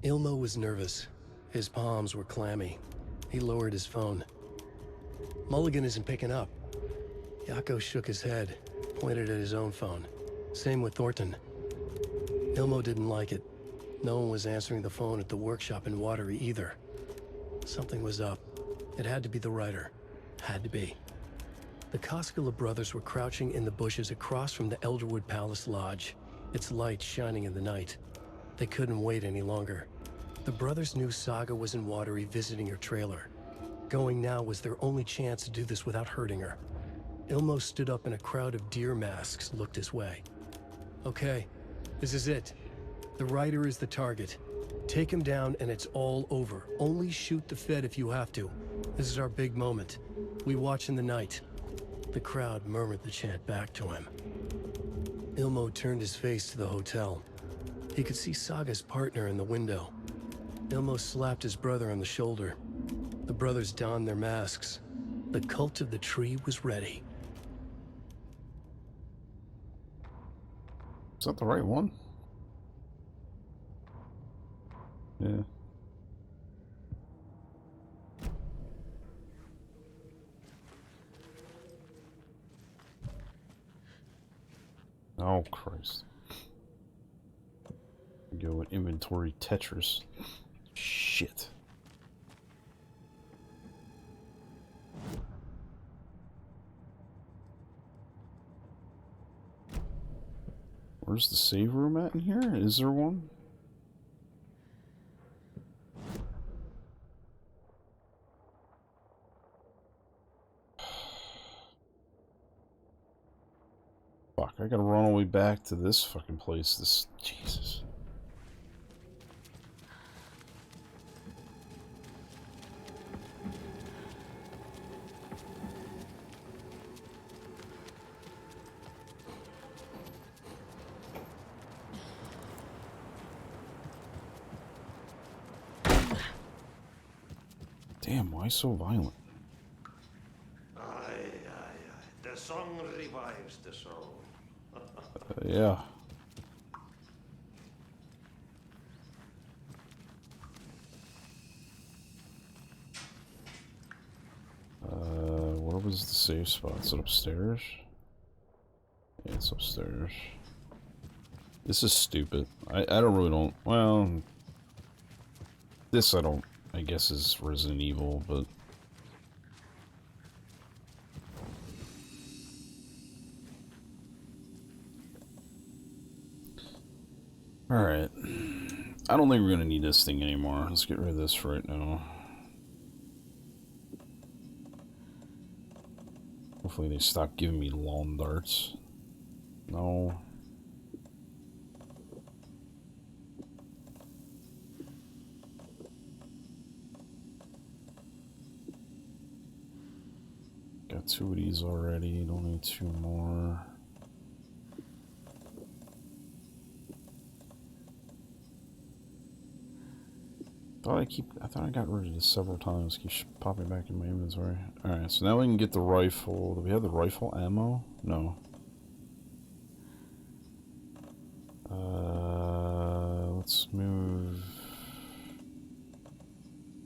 Ilmo was nervous. His palms were clammy. He lowered his phone. Mulligan isn't picking up. Yako shook his head, pointed at his own phone. Same with Thornton. Ilmo didn't like it. No one was answering the phone at the workshop in Watery either. Something was up. It had to be the writer. Had to be. The Koskela brothers were crouching in the bushes across from the Elderwood Palace Lodge, its light shining in the night. They couldn't wait any longer. The brothers knew Saga was in Watery visiting her trailer. Going now was their only chance to do this without hurting her. Ilmo stood up and a crowd of deer masks looked his way. Okay, this is it. The writer is the target. Take him down and it's all over. Only shoot the Fed if you have to. This is our big moment. We watch in the night. The crowd murmured the chant back to him. Ilmo turned his face to the hotel. He could see Saga's partner in the window. Ilmo slapped his brother on the shoulder. The brothers donned their masks. The cult of the tree was ready. Is that the right one? Yeah. Oh, Christ. Go with inventory Tetris. Shit. Where's the save room at in here? Is there one? Fuck, I gotta run all the way back to this fucking place. This... Jesus. Damn, why so violent? Aye. The song revives the soul. Yeah. Where was the safe spot? Is it upstairs? Yeah, it's upstairs. This is stupid. I don't, well... This I guess is Resident Evil, but... Alright. I don't think we're gonna need this thing anymore. Let's get rid of this for right now. Hopefully they stop giving me lawn darts. No. Got 2 of these already. Don't need 2 more. I thought I got rid of this several times. Keeps popping back in my inventory. Alright, so now we can get the rifle. Do we have the rifle ammo? No. Let's move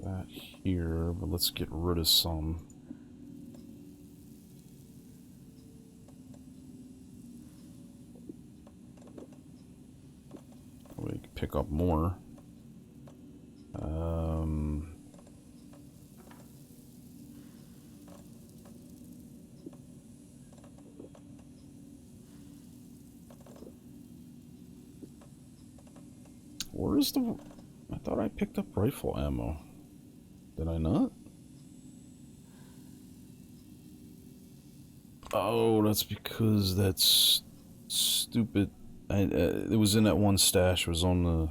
that here, but let's get rid of some. We can pick up more. Where's the... I thought I picked up rifle ammo. Did I not? Oh, that's because that's stupid. It was in that one stash. It was on the...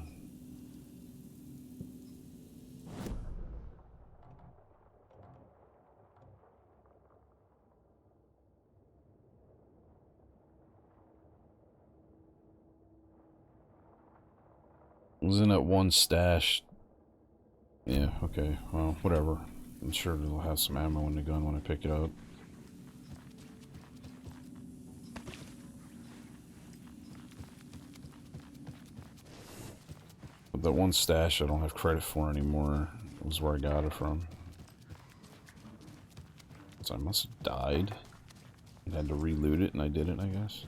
It was in that one stash. Yeah, okay. Well, whatever. I'm sure it'll have some ammo in the gun when I pick it up. But that one stash I don't have credit for anymore was where I got it from. So I must have died and had to reloot it, and I didn't, I guess.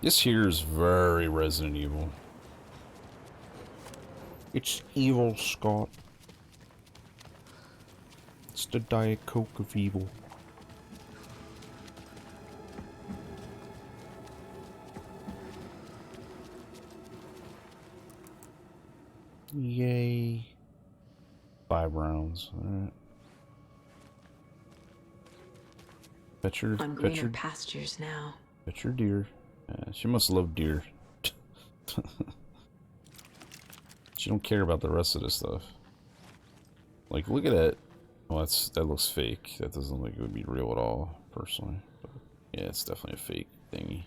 This here is very Resident Evil. It's evil, Scott. It's the Diet Coke of evil. Yay. 5 rounds. Alright. On greener pastures now. Pet your deer. She must love deer. She don't care about the rest of this stuff. Like, look at that. Well, that looks fake. That doesn't look like it would be real at all, personally. But yeah, it's definitely a fake thingy.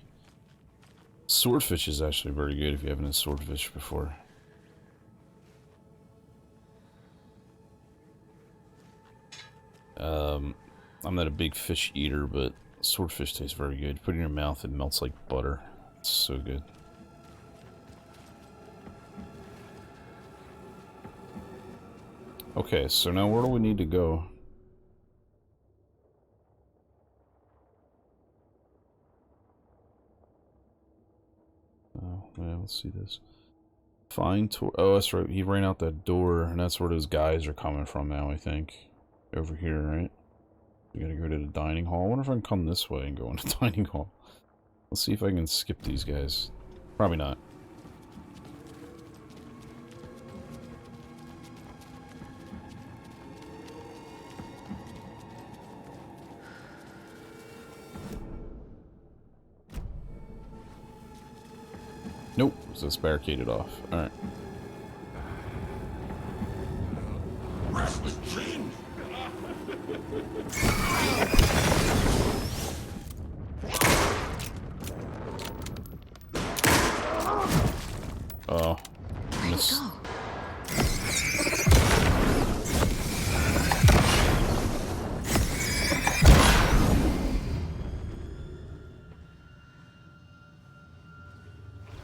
Swordfish is actually very good if you haven't had swordfish before. I'm not a big fish eater, but swordfish tastes very good. Put it in your mouth, it melts like butter. It's so good. Okay, so now where do we need to go? Oh, yeah, let's see this. Find tour. Oh, that's right. He ran out that door, and that's where those guys are coming from now, I think. Over here, right? We gotta go to the dining hall. I wonder if I can come this way and go into the dining hall. Let's see if I can skip these guys. Probably not. Nope, so it's barricaded off. Alright. Restless dream. Oh. Miss.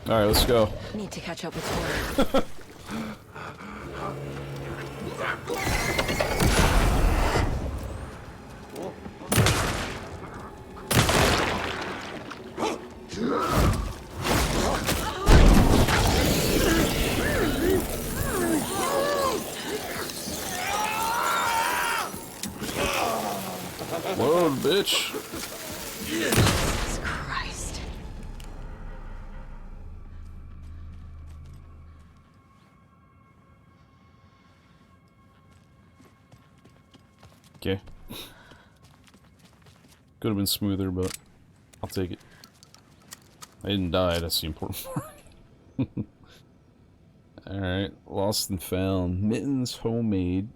Alright, let's go. Need to catch up with Tori. Whoa, bitch. Jesus Christ. Okay. Could have been smoother, but I'll take it. I didn't die, that's the important part. Alright, lost and found. Mittens homemade.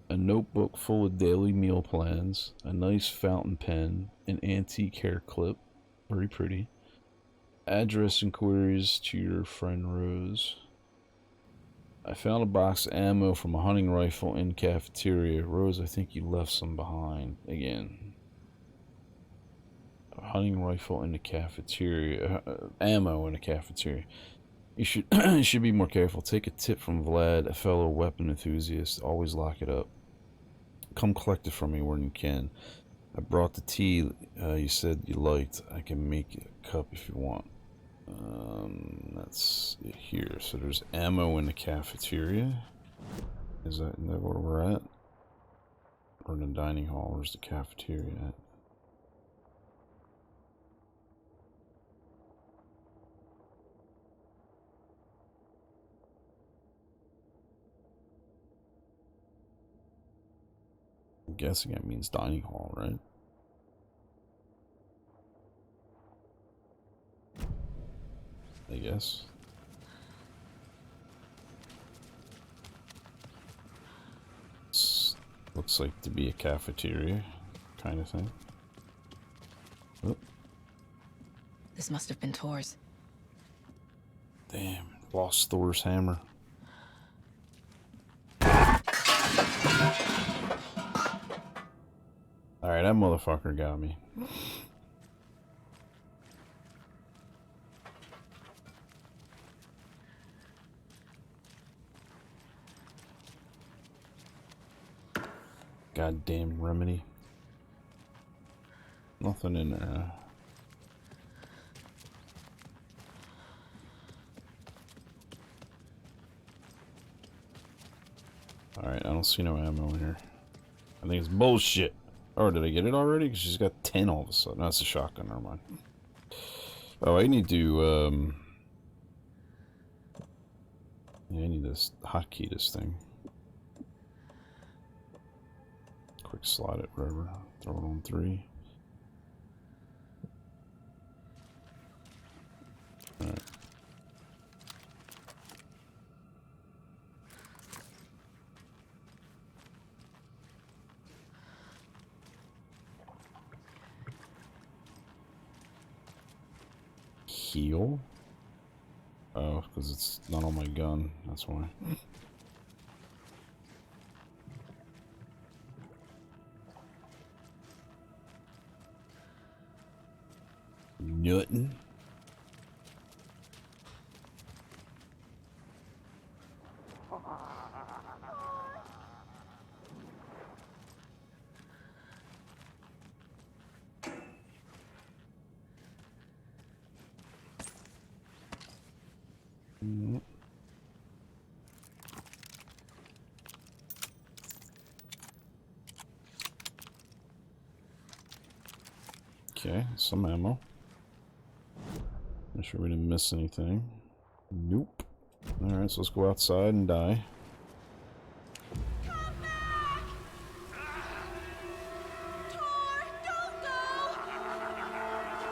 A notebook full of daily meal plans. A nice fountain pen. An antique hair clip. Very pretty. Address inquiries to your friend Rose. I found a box of ammo from a hunting rifle in cafeteria. Rose, I think you left some behind. Again. A hunting rifle in the cafeteria. Ammo in the cafeteria. You should you should be more careful. Take a tip from Vlad, a fellow weapon enthusiast. Always lock it up. Come collect it from me when you can. I brought the tea you said you liked. I can make you a cup if you want. That's it here. So there's ammo in the cafeteria. Is that where we're at? Or in the dining hall? Where's the cafeteria at? I'm guessing that means dining hall, right? I guess. Looks like to be a cafeteria kind of thing. Oh. This must have been Tor's. Damn, lost Thor's hammer. Alright, that motherfucker got me. Goddamn remedy. Nothing in there. Alright, I don't see no ammo in here. I think it's bullshit. Oh, did I get it already? Because she's got 10 all of a sudden. That's a shotgun, never mind. Oh, I need to, yeah, I need this hotkey this thing. Quick slide it, whatever. Throw it on 3. Alright. Heal? Oh, because it's not on my gun, that's why. Nothing. Okay, some ammo. Make sure we didn't miss anything. Nope. Alright, so let's go outside and die. Come back! Tor, don't go!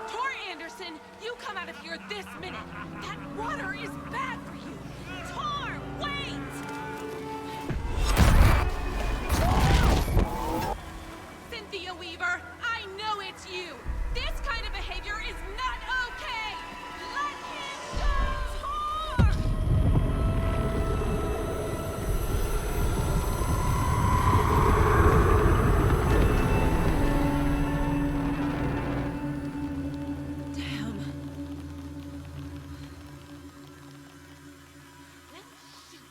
Tor Anderson, you come out of here this minute! That water is bad for you! Tor, wait! Cynthia Weaver, I know it's you! This kind of behavior is not okay! Let him go! Tor! Damn. Shoot.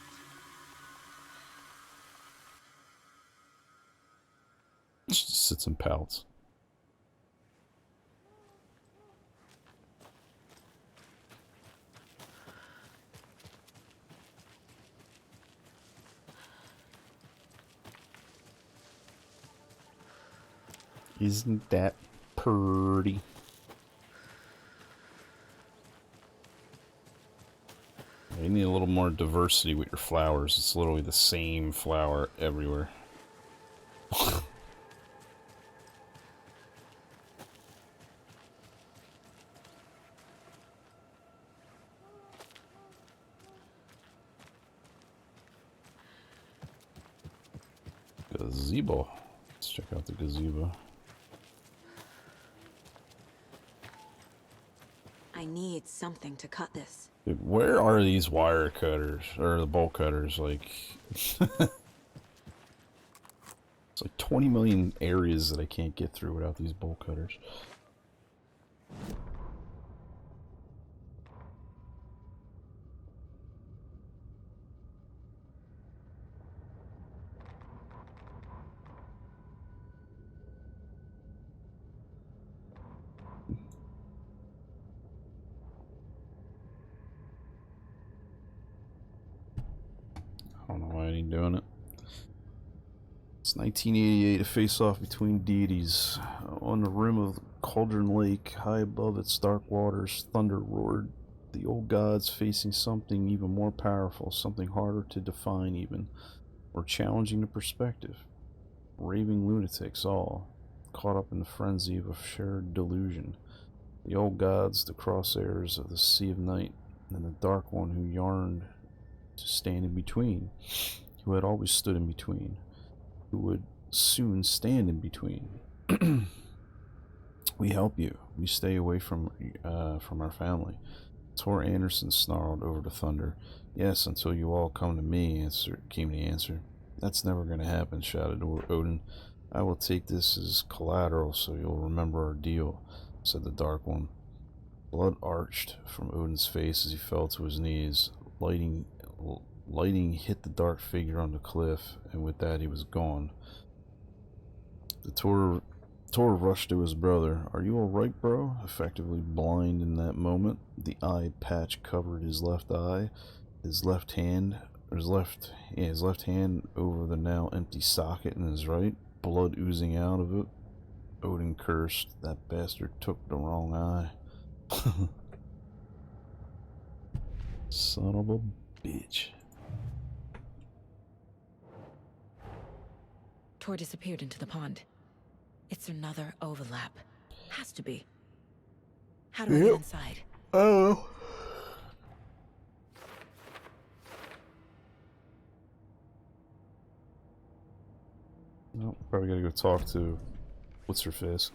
She just sits and pouts. Isn't that pretty? You need a little more diversity with your flowers. It's literally the same flower everywhere. Gazebo. Let's check out the gazebo. I need something to cut this. Dude, where are these wire cutters? Or the bolt cutters? Like... it's like 20 million areas that I can't get through without these bolt cutters. I don't know why I ain't doing it. It's 1988, a face-off between deities. On the rim of Cauldron Lake, high above its dark waters, thunder roared. The old gods facing something even more powerful, something harder to define even, or challenging the perspective. Raving lunatics all, caught up in the frenzy of a shared delusion. The old gods, the crosshairs of the Sea of Night, and the Dark One who yearned to stand in between, who had always stood in between, who would soon stand in between. We help you. We stay away from our family. Tor Anderson snarled over the thunder. Yes, until you all come to me, came the answer. That's never going to happen, shouted Odin. I will take this as collateral so you'll remember our deal, said the Dark One. Blood arched from Odin's face as he fell to his knees. Lighting hit the dark figure on the cliff, and with that he was gone. The Tor rushed to his brother. "Are you alright, bro?" Effectively blind in that moment, the eye patch covered his left eye. His left hand over the now empty socket in his right, blood oozing out of it. Odin cursed. That bastard took the wrong eye. Son of a bitch. Tor disappeared into the pond. It's another overlap. Has to be. How do I get inside? Oh. No, probably gotta go talk to what's her face.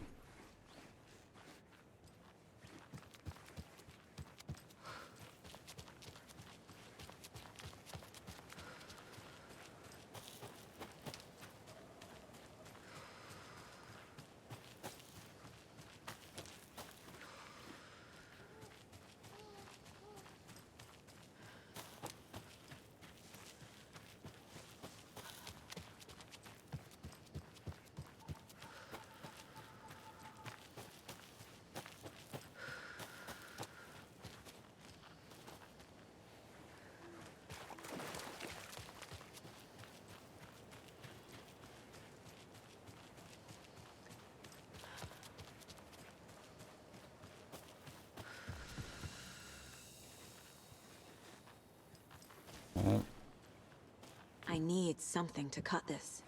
I need something to cut this.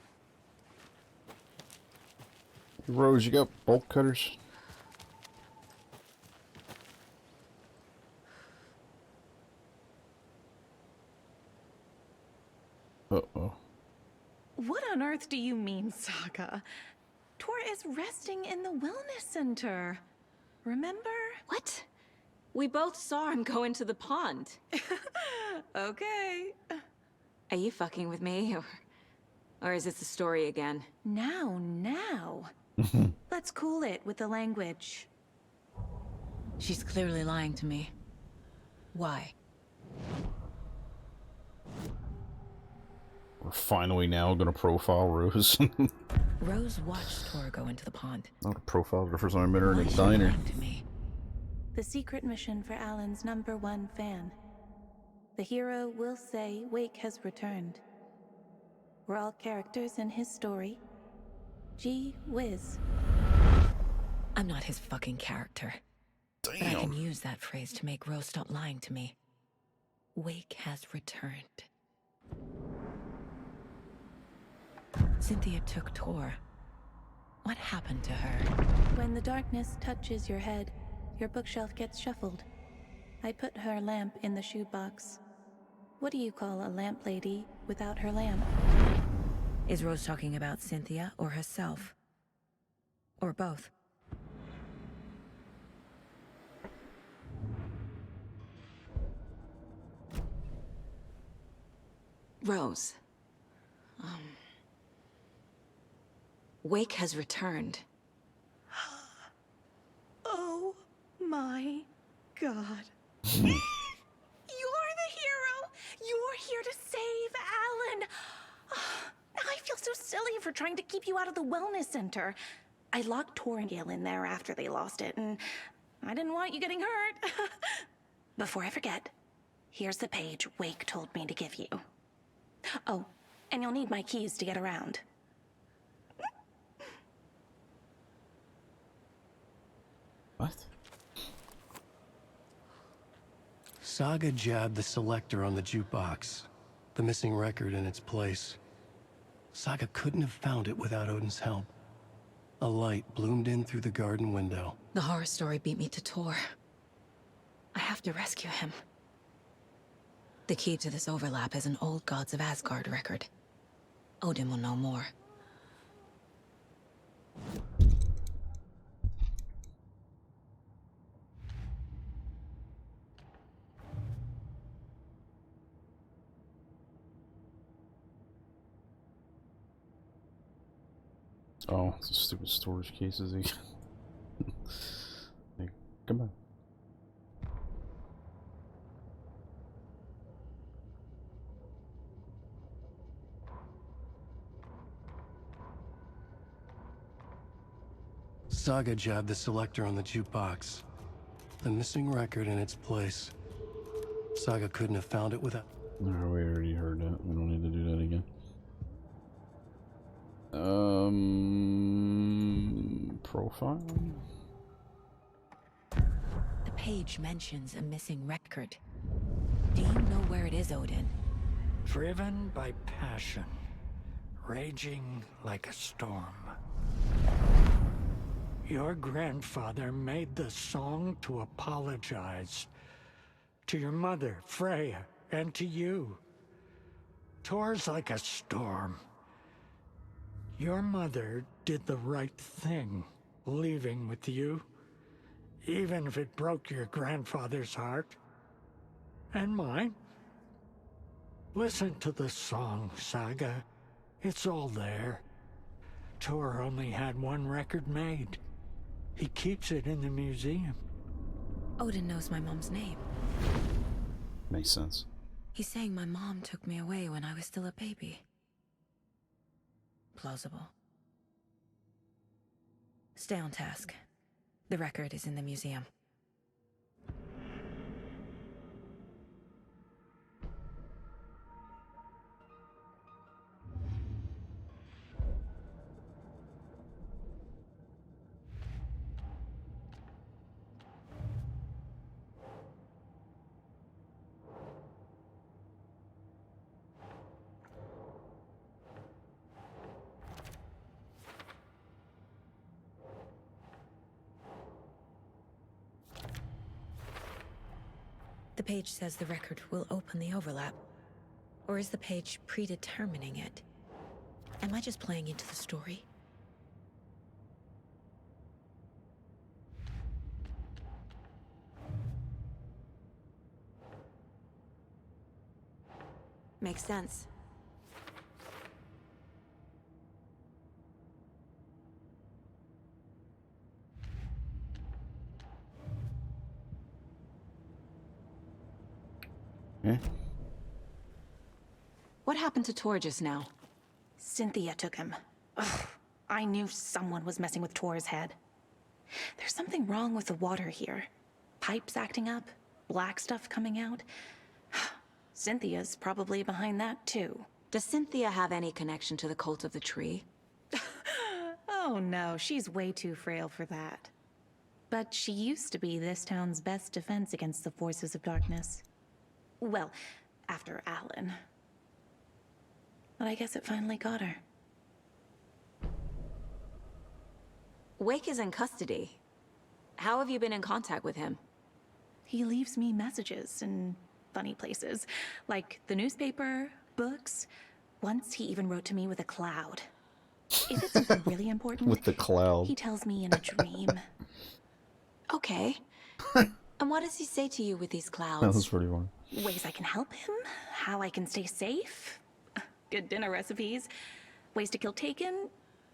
Rose, you got bolt cutters? Uh-oh. What on earth do you mean, Saga? Tor is resting in the wellness center. Remember? What? We both saw him go into the pond. Okay. Are you fucking with me, or is this a story again? Now. Let's cool it with the language. She's clearly lying to me. Why? We're finally now gonna profile Rose. Rose watched Tor go into the pond. Not a profile, the first time I met her in Why a is she diner. lying to me? The secret mission for Alan's #1 fan. The hero will say Wake has returned. We're all characters in his story. Gee whiz. I'm not his fucking character. But I can use that phrase to make Rose stop lying to me. Wake has returned. Cynthia took Tor. What happened to her? When the darkness touches your head, your bookshelf gets shuffled. I put her lamp in the shoebox. What do you call a lamp lady without her lamp? Is Rose talking about Cynthia or herself? Or both? Rose. Wake has returned. Oh my god. You're the hero! You're here to save Alan! I feel so silly for trying to keep you out of the wellness center. I locked Tor and Gale in there after they lost it, and I didn't want you getting hurt. Before I forget, here's the page Wake told me to give you. Oh, and you'll need my keys to get around. What? Saga jabbed the selector on the jukebox, the missing record in its place. Saga couldn't have found it without Odin's help. A light bloomed in through the garden window. The horror story beat me to Tor. I have to rescue him. The key to this overlap is an old Gods of Asgard record. Odin will know more. Oh, it's a stupid storage cases again. Hey, come on. Saga jabbed the selector on the jukebox. The missing record in its place. Saga couldn't have found it without... No, we already heard that. We don't need to do that again. Profile? The page mentions a missing record. Do you know where it is, Odin? Driven by passion, raging like a storm. Your grandfather made the song to apologize. To your mother, Freya, and to you. Tor's like a storm. Your mother did the right thing, leaving with you, even if it broke your grandfather's heart. And mine. Listen to the song, Saga. It's all there. Tor only had one record made. He keeps it in the museum. Odin knows my mom's name. Makes sense. He's saying my mom took me away when I was still a baby. Plausible. Stay on task. The record is in the museum. The page says the record will open the overlap. Or is the page predetermining it? Am I just playing into the story? Makes sense. Eh? What happened to Tor just now? Cynthia took him. Ugh, I knew someone was messing with Tor's head. There's something wrong with the water here. Pipes acting up, black stuff coming out. Cynthia's probably behind that too. Does Cynthia have any connection to the cult of the tree? Oh no, she's way too frail for that. But she used to be this town's best defense against the forces of darkness. Well, after Alan. But I guess it finally got her. Wake is in custody. How have you been in contact with him? He leaves me messages in funny places, like the newspaper, books. Once he even wrote to me with a cloud. If it's something really important, With the cloud. he tells me in a dream. Okay. And what does he say to you with these clouds? That was pretty fun. Ways I can help him, how I can stay safe, good dinner recipes, ways to kill Taken,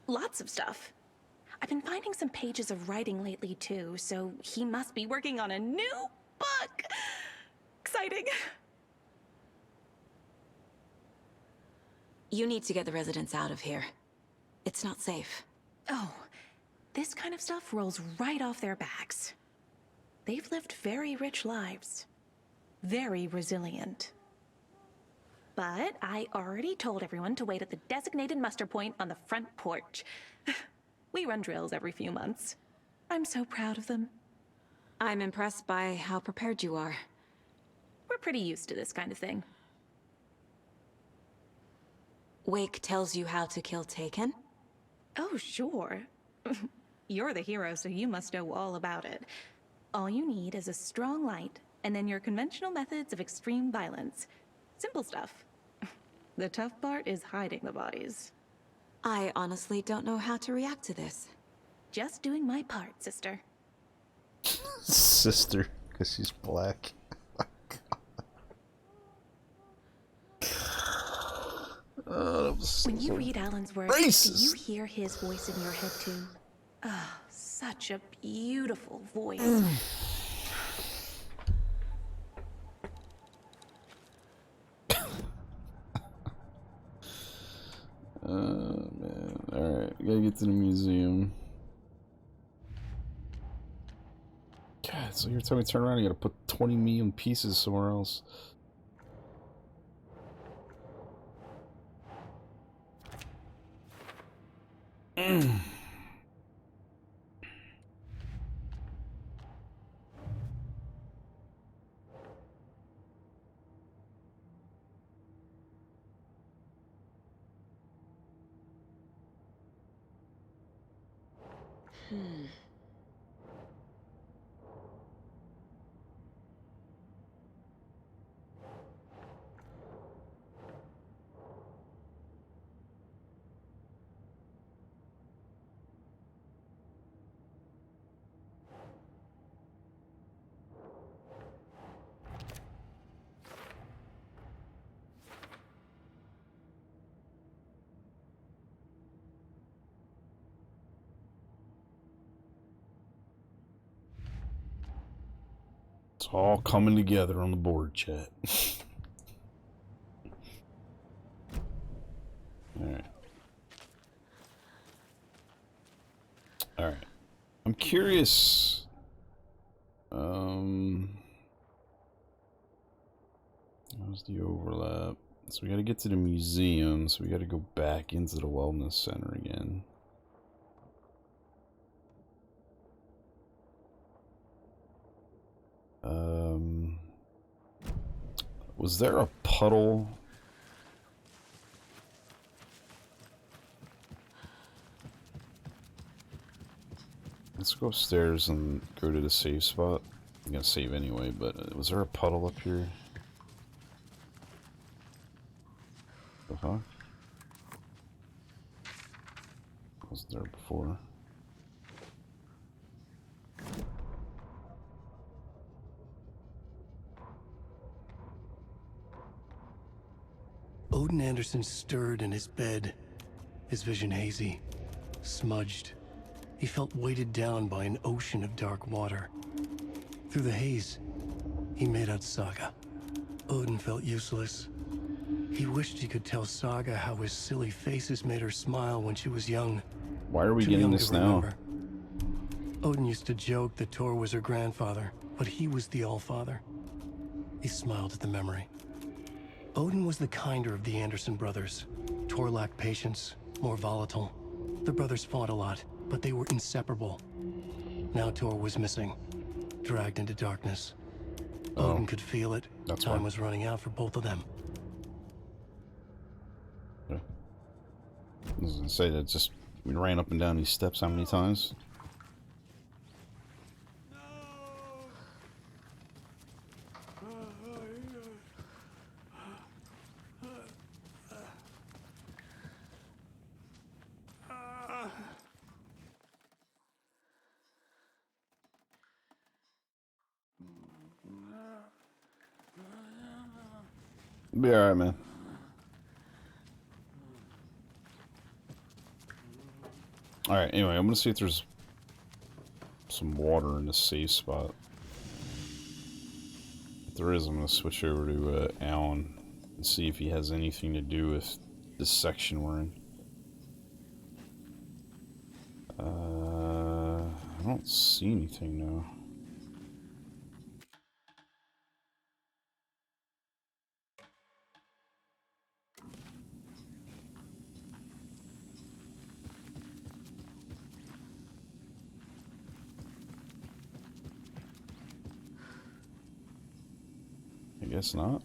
lots of stuff. I've been finding some pages of writing lately too, so he must be working on a new book. Exciting. You need to get the residents out of here. It's not safe. Oh, this kind of stuff rolls right off their backs. They've lived very rich lives. Very resilient. But I already told everyone to wait at the designated muster point on the front porch. We run drills every few months. I'm so proud of them. I'm impressed by how prepared you are. We're pretty used to this kind of thing. Wake tells you how to kill Taken? Oh, sure. You're the hero, so you must know all about it. All you need is a strong light, and then your conventional methods of extreme violence. Simple stuff. The tough part is hiding the bodies. I honestly don't know how to react to this. Just doing my part, sister. Sister, because she's black. When you read Alan's work, racist. do you hear his voice in your head too? Ah, such a beautiful voice. Oh man. Alright, gotta get to the museum. God, so every time we turn around, you gotta put 20 million pieces somewhere else. It's all coming together on the board, chat. Alright. Alright. I'm curious. How's the overlap? So we gotta get to the museum, so we gotta go back into the wellness center again. Was there a puddle? Let's go upstairs and go to the save spot. I'm gonna save anyway, but was there a puddle up here? The fuck? Was there before? Odin Anderson stirred in his bed, his vision hazy, smudged. He felt weighted down by an ocean of dark water. Through the haze, he made out Saga. Odin felt useless. He wished he could tell Saga how his silly faces made her smile when she was young. Why are we Too getting young this to now? remember. Odin used to joke that Tor was her grandfather, but he was the Allfather. He smiled at the memory. Odin was the kinder of the Anderson brothers. Tor lacked patience, more volatile. The brothers fought a lot, but they were inseparable. Now Tor was missing, dragged into darkness. Odin could feel it. That's Time why. was running out for both of them. Yeah. I was gonna say that just we ran up and down these steps how many times? Be alright, man. Alright, anyway, I'm gonna see if there's some water in the safe spot. If there is, I'm gonna switch over to Alan and see if he has anything to do with this section we're in. I don't see anything now. I guess not.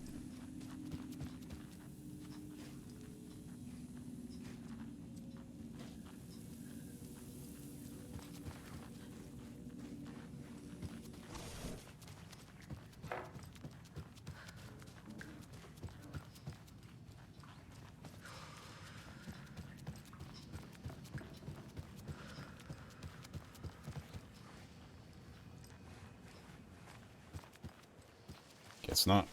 Guess not.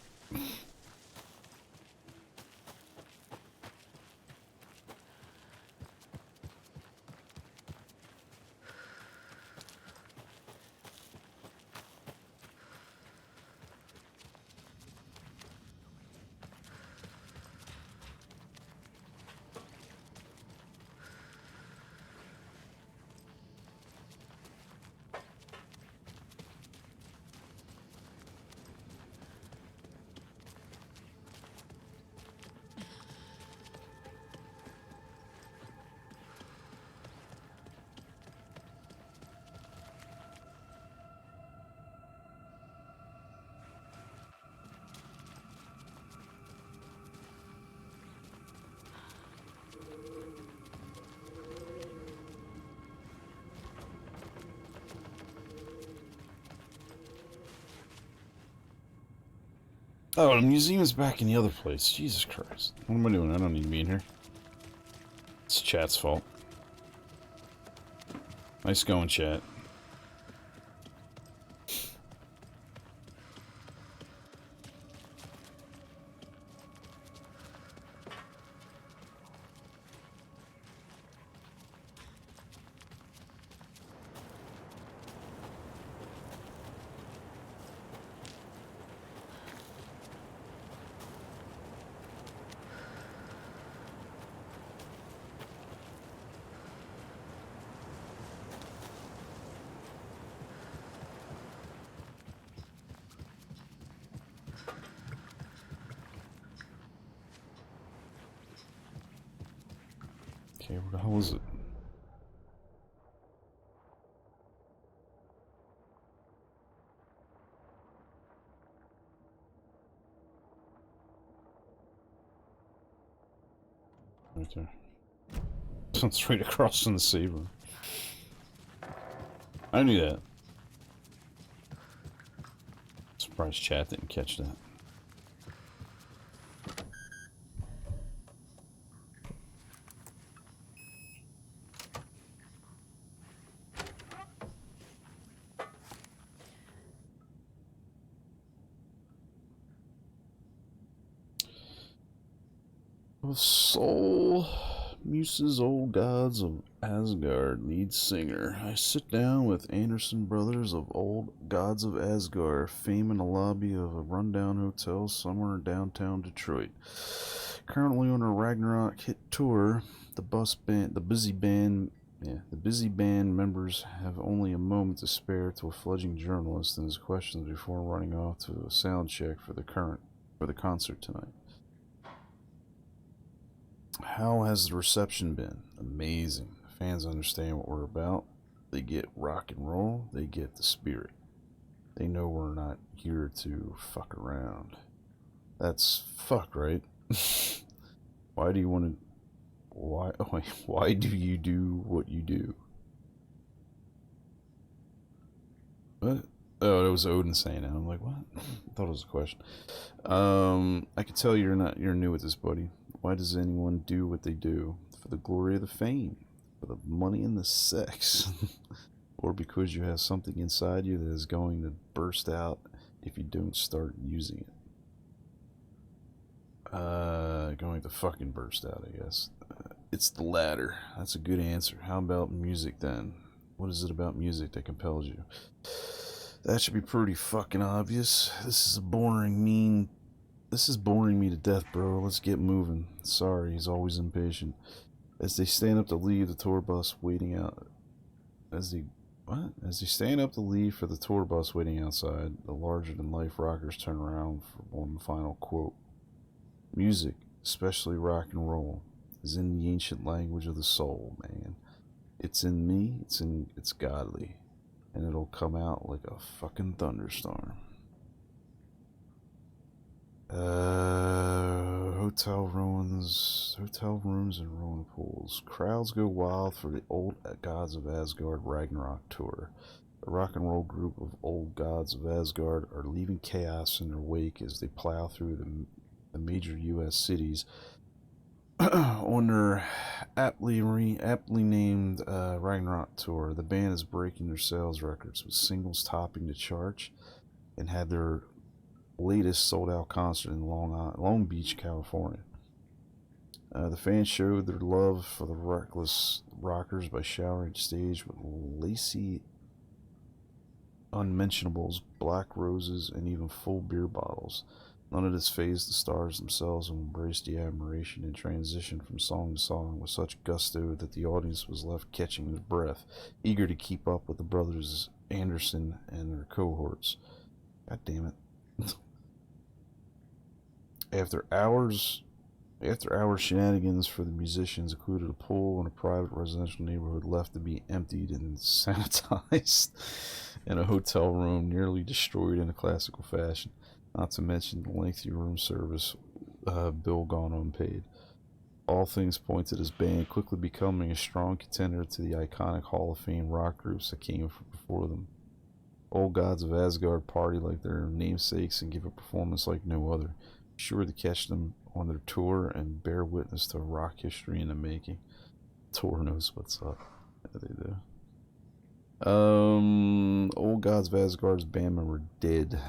Oh, the museum's back in the other place. Jesus Christ. What am I doing? I don't need to be in here. It's chat's fault. Nice going, chat. Okay, where the hell is it? Right there. It's right across from the saber. I knew that. Surprised chat didn't catch that. With Soul, Muse's Old Gods of Asgard lead singer. I sit down with Anderson Brothers of Old Gods of Asgard, fame in the lobby of a rundown hotel somewhere in downtown Detroit. Currently on a Ragnarok hit tour, the busy band members have only a moment to spare to a fledgling journalist and his questions before running off to a sound check for the concert tonight. How has the reception been? Amazing. Fans understand what we're about. They get rock and roll. They get the spirit. They know we're not here to fuck around. That's fuck, right? Why do you want to... Why do you do what you do? What? Oh, it was Odin saying that. I'm like, what? I thought it was a question. I can tell you're new at this, buddy. Why does anyone do what they do? For the glory of the fame, for the money and the sex, or because you have something inside you that is going to burst out if you don't start using it. Going to fucking burst out, I guess. It's the latter. That's a good answer. How about music then? What is it about music that compels you? That should be pretty fucking obvious. This is boring me to death, bro. Let's get moving. Sorry, he's always impatient. As they stand up to leave the tour bus waiting out... As they stand up to leave for the tour bus waiting outside, the larger-than-life rockers turn around for one final quote. Music, especially rock and roll, is in the ancient language of the soul, man. It's in me, it's godly, and it'll come out like a fucking thunderstorm. Hotel rooms and ruin pools. Crowds go wild for the Old Gods of Asgard Ragnarok tour. The rock and roll group of Old Gods of Asgard are leaving chaos in their wake as they plow through the major U.S. cities on their aptly named Ragnarok tour. The band is breaking their sales records with singles topping the charts and had their latest sold-out concert in Long Beach, California. The fans showed their love for the reckless rockers by showering the stage with lacy unmentionables, black roses, and even full beer bottles. None of this fazed the stars themselves and embraced the admiration and transitioned from song to song with such gusto that the audience was left catching their breath, eager to keep up with the brothers Anderson and their cohorts. God damn it. After hours shenanigans for the musicians included a pool in a private residential neighborhood left to be emptied and sanitized, and a hotel room nearly destroyed in a classical fashion, not to mention the lengthy room service bill gone unpaid. All things point to this band quickly becoming a strong contender to the iconic Hall of Fame rock groups that came before them. Old gods of Asgard party like their namesakes and give a performance like no other. Be sure to catch them on their tour and bear witness to rock history in the making. Tour knows what's up. Yeah, they do. Old Gods of Asgard's band member dead.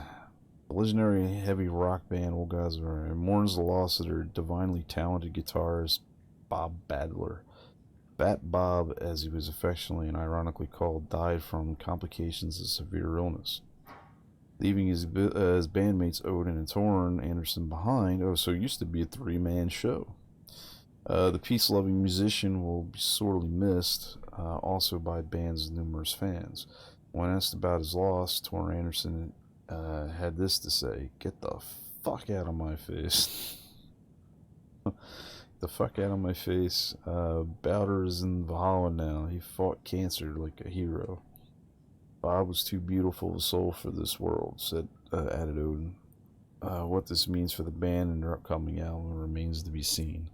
The legendary heavy rock band Old Gods of Asgard mourns the loss of their divinely talented guitarist Bob Badler. Bat Bob, as he was affectionately and ironically called, died from complications of severe illness, leaving his bandmates Odin and Torn Anderson behind. Oh, so it used to be a three-man show. The peace-loving musician will be sorely missed, also by band's numerous fans. When asked about his loss, Torn Anderson had this to say: "Get the fuck out of my face." The fuck out of my face. Bowder is in Valhalla now. He fought cancer like a hero. Bob was too beautiful a soul for this world, added Odin. What this means for the band and their upcoming album remains to be seen.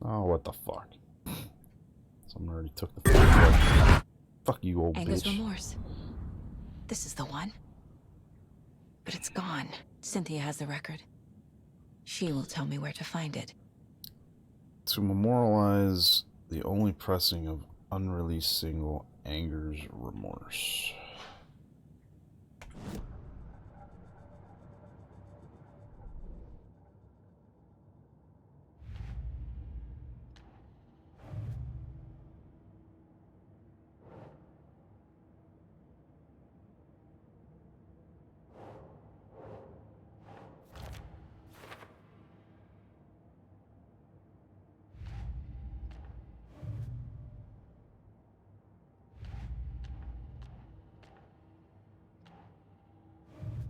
Oh, what the fuck? Someone already took the fuck. Fuck you, old Angus bitch. Remorse. This is the one. But it's gone. Cynthia has the record. She will tell me where to find it. To memorialize the only pressing of unreleased single, Anger's Remorse.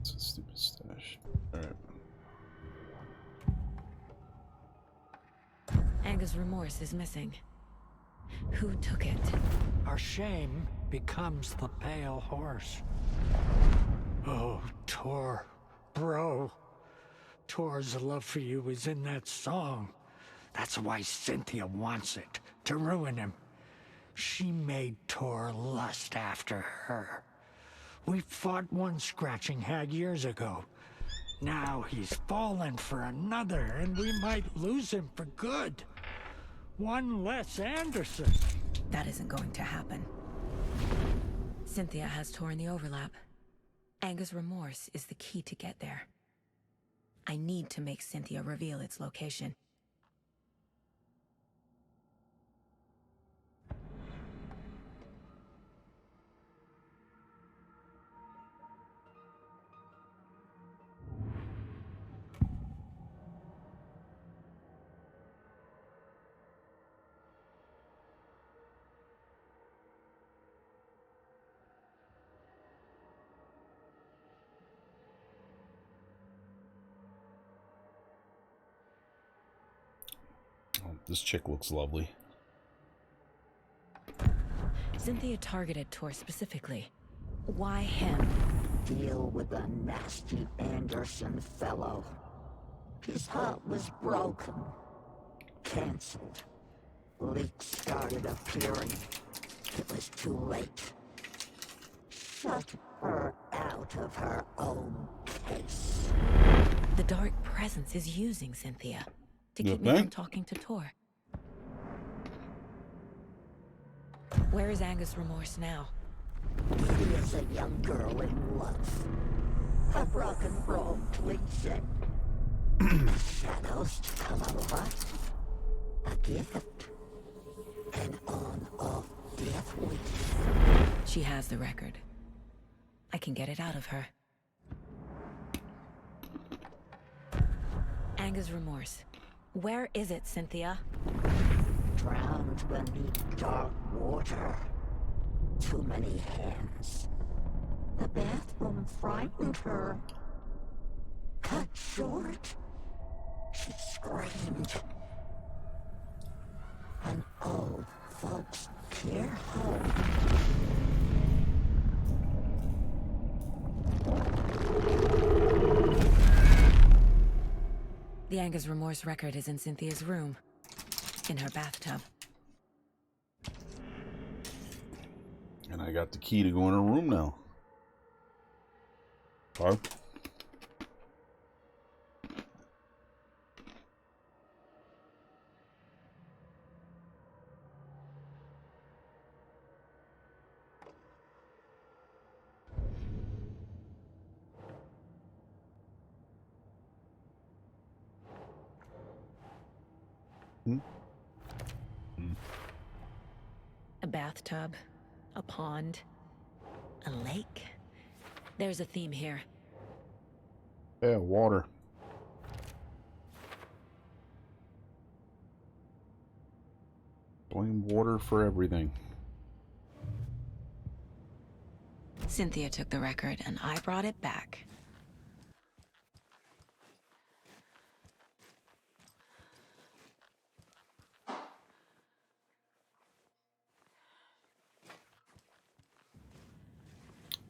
It's a stupid stash. Alright. Angus Remorse is missing. Who took it? Our shame becomes the pale horse. Oh, Tor, bro. Tor's love for you is in that song. That's why Cynthia wants it, to ruin him. She made Tor lust after her. We fought one scratching hag years ago. Now he's fallen for another, and we might lose him for good. One less Anderson. That isn't going to happen. Cynthia has torn the overlap. Angus Remorse is the key to get there. I need to make Cynthia reveal its location. This chick looks lovely. Cynthia targeted Tor specifically. Why him? Deal with the nasty Anderson fellow. His heart was broken. Cancelled. Leaks started appearing. It was too late. Shut her out of her own case. The dark presence is using Cynthia to You keep me from think? talking to Tor. Where is Angus Remorse now? She is a young girl in love. A rock and roll cliche. Shadows to come over. A gift. An on-off death wish. She has the record. I can get it out of her. Angus Remorse. Where is it, Cynthia? Drowned beneath dark water. Too many hands. The bathroom frightened her. Cut short. She screamed. An old folks' care home. The Angus Remorse record is in Cynthia's room, in her bathtub. And I got the key to go in her room now. Barb? A bathtub, a pond, a lake. There's a theme here. Yeah, water. Blame water for everything. Cynthia took the record and I brought it back.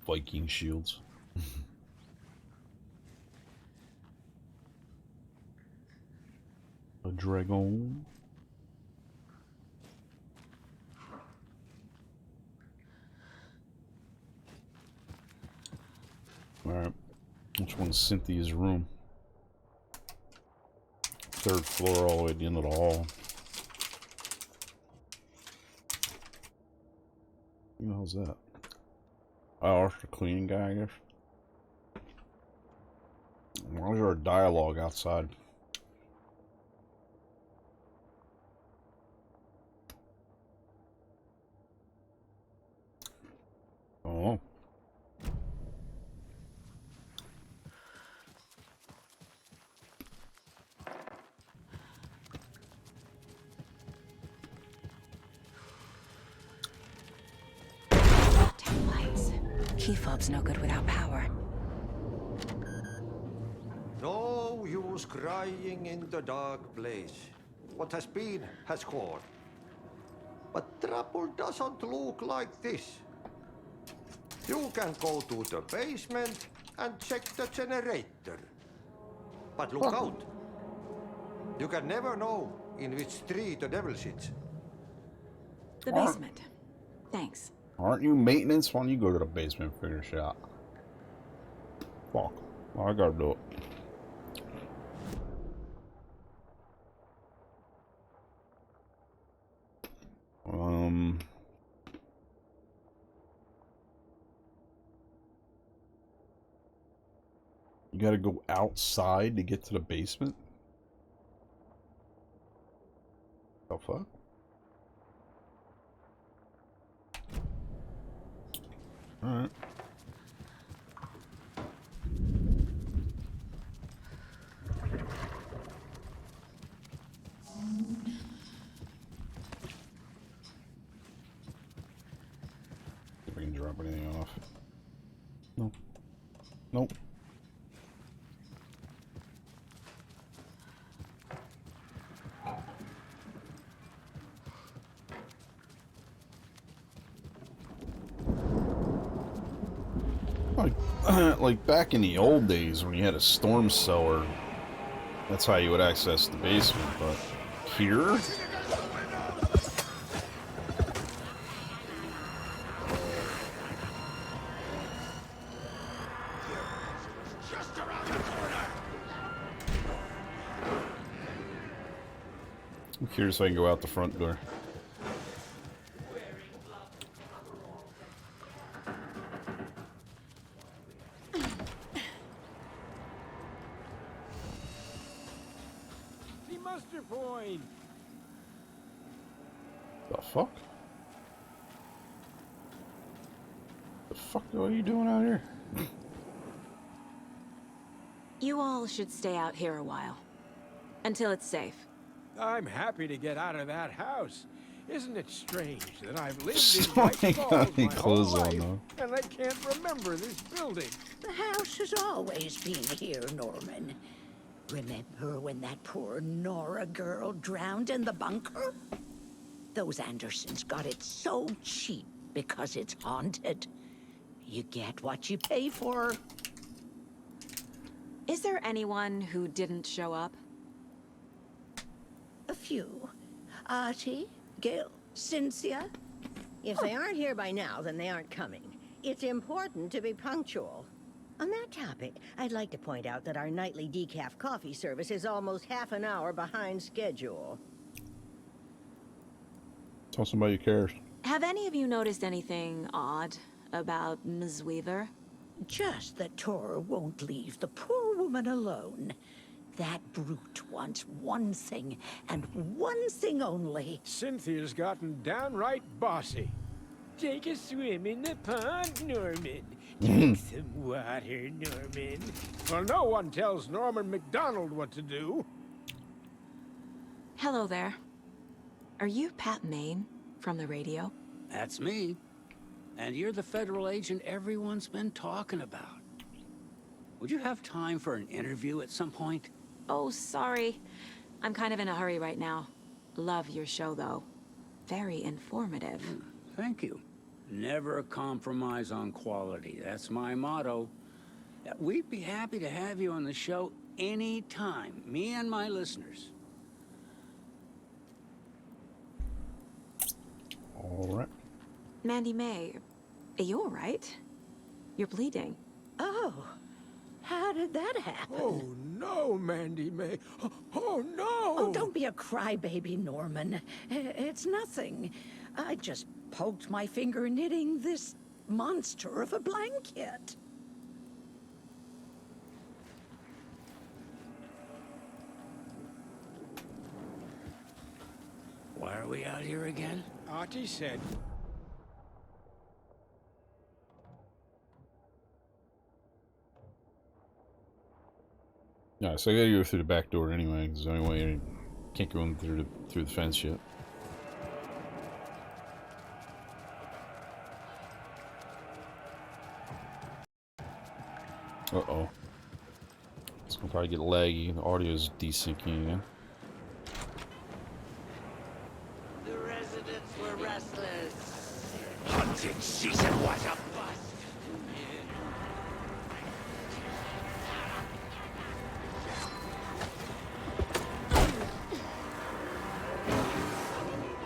Viking shields. A dragon. Alright. Which one's Cynthia's room? Third floor all the way at the end of the hall. Who the hell's that? Oh, it's the cleaning guy, I guess. Why is there a dialogue outside? Oh. Key fob's no good without power. No use crying in the dark place. What has been has gone. But trouble doesn't look like this. You can go to the basement and check the generator. But look out. You can never know in which tree the devil sits. The basement. Thanks. Aren't you maintenance? Why don't you go to the basement and figure shit out? Fuck. I gotta do it. You gotta go outside to get to the basement? The fuck? Alright. If we can drop anything off. No. Nope. Like back in the old days when you had a storm cellar, that's how you would access the basement, but here? I'm curious if I can go out the front door. The fuck? The fuck are you doing out here? You all should stay out here a while. Until it's safe. I'm happy to get out of that house. Isn't it strange that I've lived in Still White ain't got Falls any my whole clothes on, life, though. and I can't remember this building? The house has always been here, Norman. Remember when that poor Nora girl drowned in the bunker? Those Andersons got it so cheap because it's haunted. You get what you pay for. Is there anyone who didn't show up? A few. Artie, Gail, Cynthia. If they aren't here by now, then they aren't coming. It's important to be punctual. On that topic, I'd like to point out that our nightly decaf coffee service is almost half an hour behind schedule. Tell somebody who cares. Have any of you noticed anything odd about Ms. Weaver? Just that Tor won't leave the poor woman alone. That brute wants one thing, and one thing only. Cynthia's gotten downright bossy. Take a swim in the pond, Norman. Drink some water, Norman. Well, no one tells Norman MacDonald what to do. Hello there. Are you Pat Maine from the radio? That's me. And you're the federal agent everyone's been talking about. Would you have time for an interview at some point? Oh, sorry. I'm kind of in a hurry right now. Love your show, though. Very informative. Thank you. Never compromise on quality. That's my motto. We'd be happy to have you on the show anytime, me and my listeners. All right. Mandy May, are you all right? You're bleeding. Oh, how did that happen? Oh, no, Mandy May. Oh, no! Oh, don't be a crybaby, Norman. It's nothing. I just poked my finger knitting this monster of a blanket. Why are we out here again? Artie said. Yeah, so I gotta go through the back door anyway, because the only way I can't go in through the fence yet. Uh-oh. It's gonna probably get laggy. The audio's desyncing again. The residents were restless. Hunting season was a bust.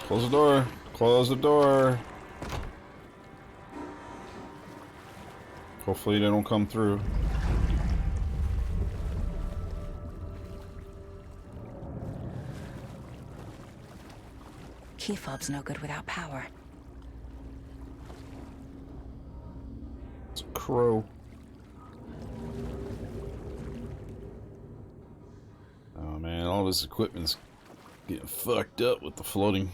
Close the door. Close the door. Hopefully they don't come through. Key fob's no good without power. It's a crow. Oh man, all this equipment's getting fucked up with the floating.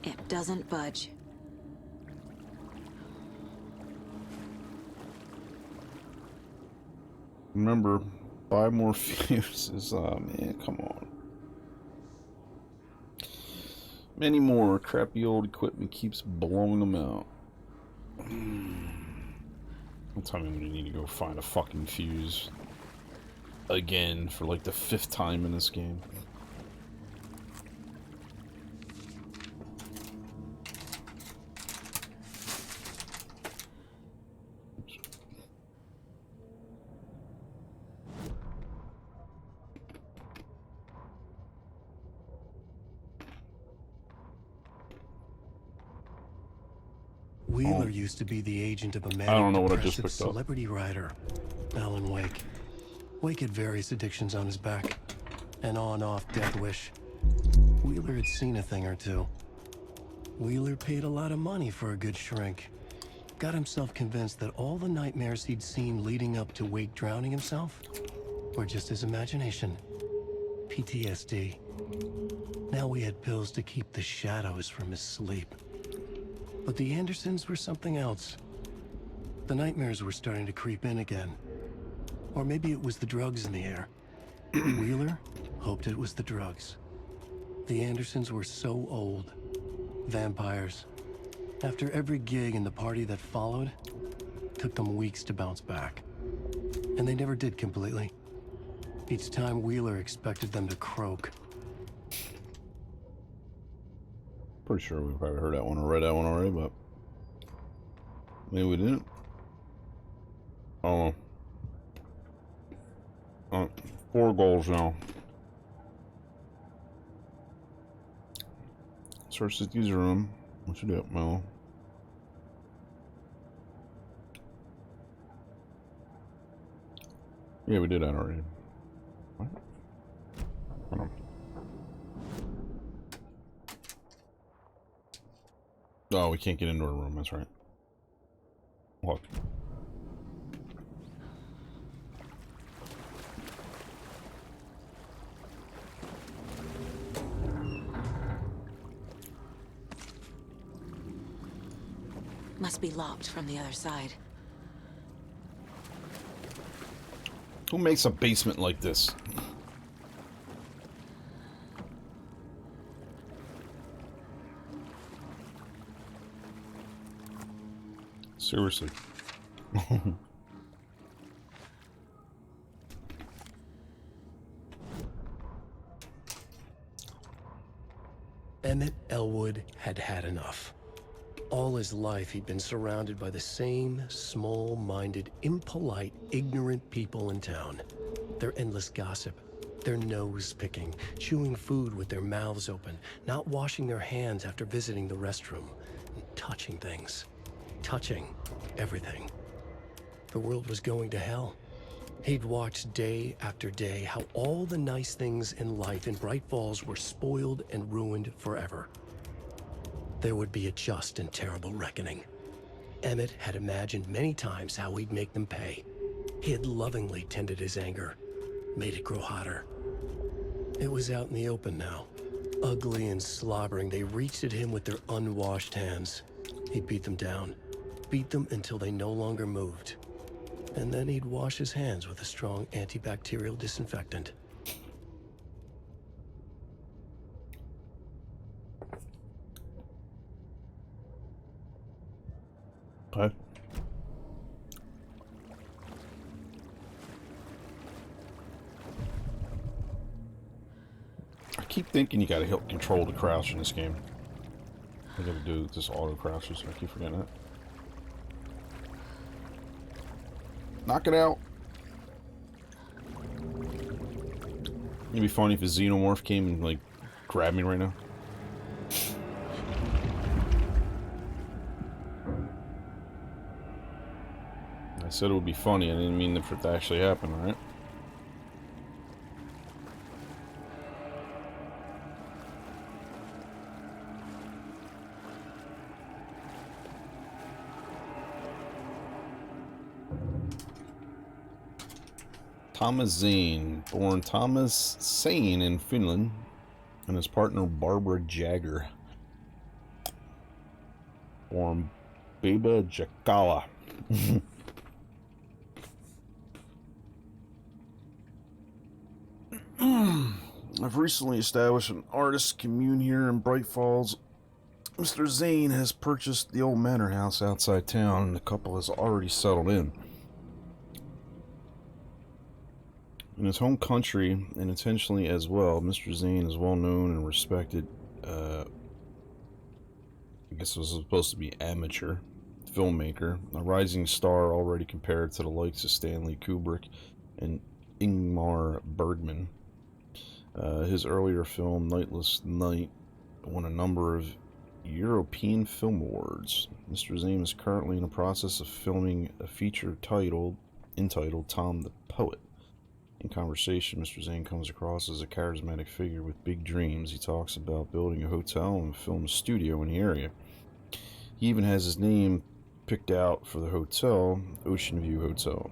It doesn't budge. Remember, buy more fuses. Oh man, come on. Many more crappy old equipment keeps blowing them out. Don't tell me I'm gonna need to go find a fucking fuse again for like the 5th time in this game. Wheeler used to be the agent of a I don't know what I just manic-depressive picked up. celebrity writer, Alan Wake. Wake had various addictions on his back, an on-off death wish. Wheeler had seen a thing or two. Wheeler paid a lot of money for a good shrink. Got himself convinced that all the nightmares he'd seen leading up to Wake drowning himself were just his imagination. PTSD. Now we had pills to keep the shadows from his sleep. But the Andersons were something else. The nightmares were starting to creep in again. Or maybe it was the drugs in the air. Wheeler hoped it was the drugs. The Andersons were so old. Vampires. After every gig and the party that followed, took them weeks to bounce back. And they never did completely. Each time Wheeler expected them to croak. Pretty sure we probably heard that one or read that one already, but maybe we didn't. Oh. 4 goals now. Search City's room. What you got, Mel? Yeah, we did that already. What? Hold on. Oh, we can't get into her room. That's right. Look. Must be locked from the other side. Who makes a basement like this? Seriously. Emmett Elwood had had enough. All his life, he'd been surrounded by the same small-minded, impolite, ignorant people in town. Their endless gossip, their nose-picking, chewing food with their mouths open, not washing their hands after visiting the restroom, and touching things. Touching everything. The world was going to hell. He'd watched day after day how all the nice things in life in Bright Falls were spoiled and ruined forever. There would be a just and terrible reckoning. Emmett had imagined many times how he'd make them pay. He had lovingly tended his anger, made it grow hotter. It was out in the open now. Ugly and slobbering, they reached at him with their unwashed hands. He beat them down, beat them until they no longer moved. And then he'd wash his hands with a strong antibacterial disinfectant. What? I keep thinking you gotta help control the crouch in this game. I gotta do this auto crouches. I keep forgetting that. Knock it out. It'd be funny if a xenomorph came and like grabbed me right now. I said it would be funny. I didn't mean for it to actually happen, right? Thomas Zane, born Thomas Zane in Finland, and his partner Barbara Jagger, born Beba Jakala. I've recently established an artist commune here in Bright Falls. Mr. Zane has purchased the old manor house outside town, and the couple has already settled in. In his home country, and intentionally as well, Mr. Zane is well known and respected, I guess it was supposed to be amateur, filmmaker, a rising star already compared to the likes of Stanley Kubrick and Ingmar Bergman. His earlier film, Nightless Night, won a number of European Film Awards. Mr. Zane is currently in the process of filming a feature entitled Tom the Poet. In conversation, Mr. Zane comes across as a charismatic figure with big dreams. He talks about building a hotel and film a studio in the area. He even has his name picked out for the hotel, Ocean View Hotel.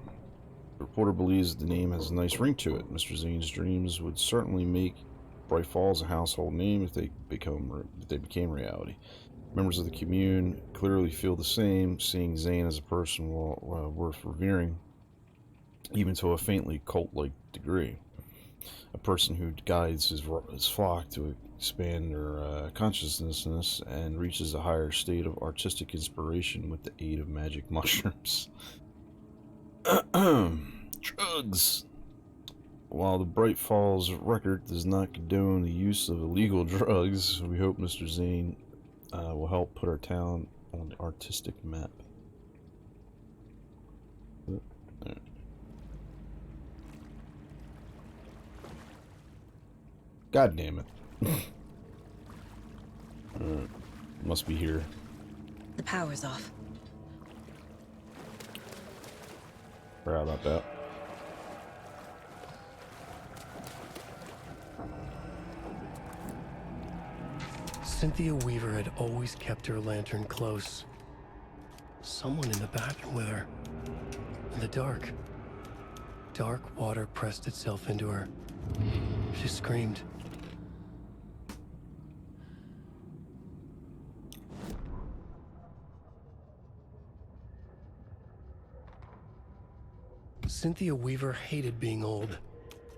The reporter believes that the name has a nice ring to it. Mr. Zane's dreams would certainly make Bright Falls a household name if they became reality. Members of the commune clearly feel the same, seeing Zane as a person worth revering, even to a faintly cult-like degree. A person who guides his flock to expand their consciousness and reaches a higher state of artistic inspiration with the aid of magic mushrooms. Drugs. While the Bright Falls record does not condone the use of illegal drugs, we hope Mr. Zane will help put our town on the artistic map. There God damn it. Must be here. The power's off. Forgot about that. Cynthia Weaver had always kept her lantern close. Someone in the bathroom with her. In the dark. Dark water pressed itself into her. She screamed. Cynthia Weaver hated being old.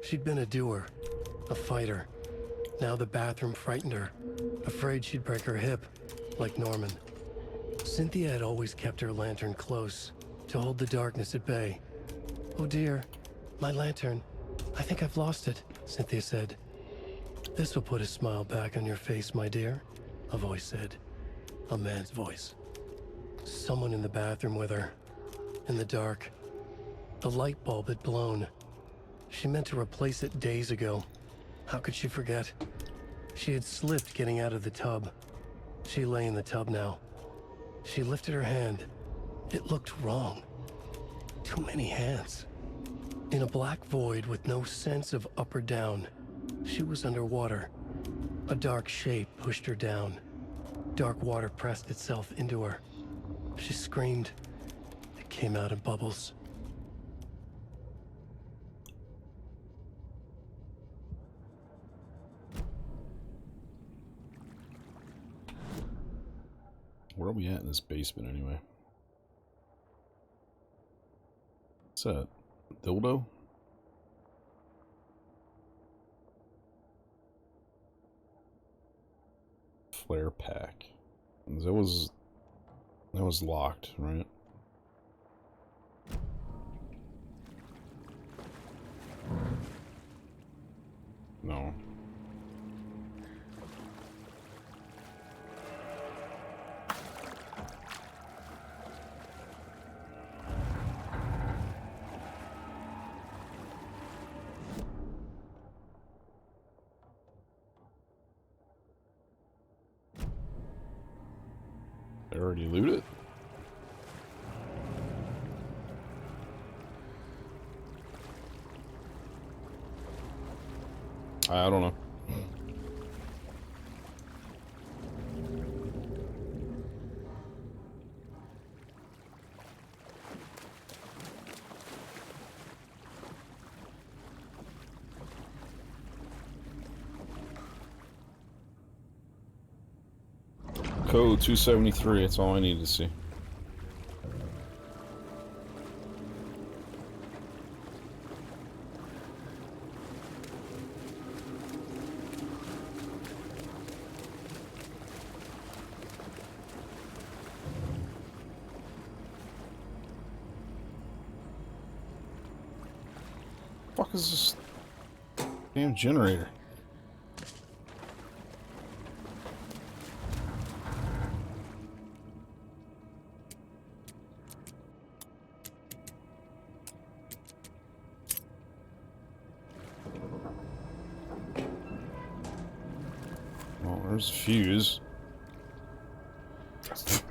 She'd been a doer, a fighter. Now the bathroom frightened her, afraid she'd break her hip, like Norman. Cynthia had always kept her lantern close, to hold the darkness at bay. "Oh dear, my lantern. I think I've lost it," Cynthia said. "This will put a smile back on your face, my dear," a voice said. A man's voice. Someone in the bathroom with her. In the dark. The light bulb had blown. She meant to replace it days ago. How could she forget? She had slipped getting out of the tub. She lay in the tub now. She lifted her hand. It looked wrong. Too many hands. In a black void with no sense of up or down, she was underwater. A dark shape pushed her down. Dark water pressed itself into her. She screamed. It came out in bubbles. Where are we at in this basement anyway? What's that? Dildo? Flare pack. That was locked, right? No. I already looted it? I don't know. Code 273, that's all I need to see. Fuck is this damn generator? Well, there's a fuse.